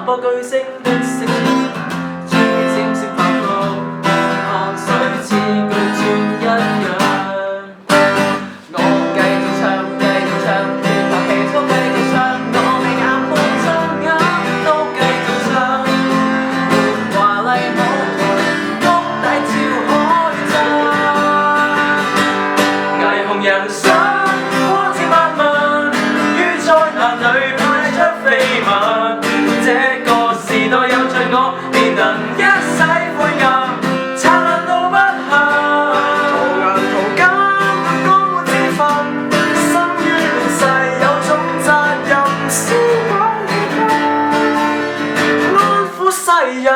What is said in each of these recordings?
播巨星的聲音，終於正式發覺，汗水似巨鑽一樣。我繼續唱，繼續唱，越拍戲都繼續唱，我未眼半張眼都繼續唱，沒華麗舞台，谷底照海灘，霓虹人生光千萬問，於災難裏派出緋聞，這個時代有着我，便能一洗灰暗，燦爛到不行。塗顏塗金，光滿自焚，生於亂世有種責任，燒毀氣氛，安撫世人，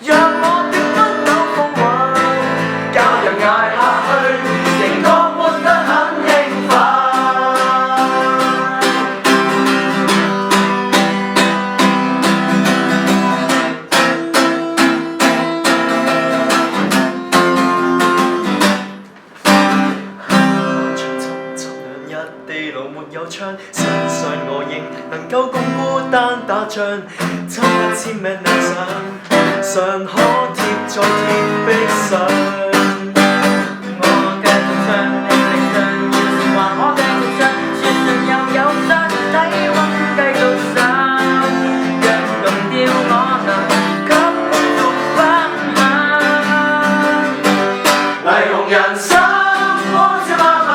讓我的不朽風雲，教人捱下去，仍覺活得很興奮。一地路沒有槍，相信我亦能夠共孤單打仗。抽一千名理想，尚可貼在鐵壁上。我繼續唱，繼續唱，要是話我繼續唱，説唱又有傷，體溫繼續上，若溶掉我能給觀眾分享。霓虹人生光照萬民，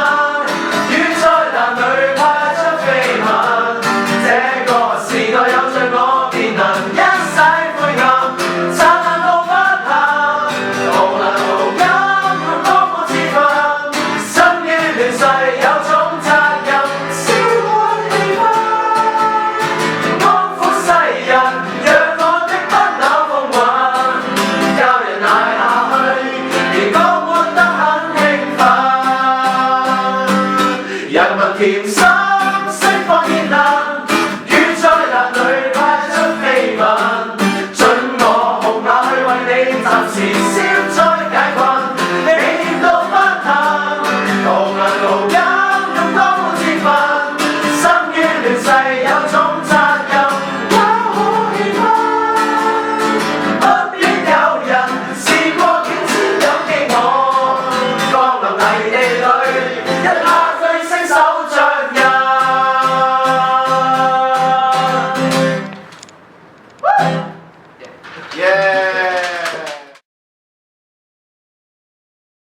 於災難裏派出緋聞，這個時代有着我，便能一洗灰暗，燦爛到不行。塗顏塗金，用光芒自焚，生於亂世有種責任，燒毀氣氛，安撫世人，讓我的不朽風雲，教人捱下去，仍覺活得很興奮。人民甜心釋放熱能，於災難裏派出緋聞，准我紅馬去為你暫時消災解困，美豔到不行。塗顏塗金，用光芒自焚，生於亂世有種責任，搞好氣氛，不必有人試過境遷有記我，降臨泥地裏，一下巨星手着人。Yeah.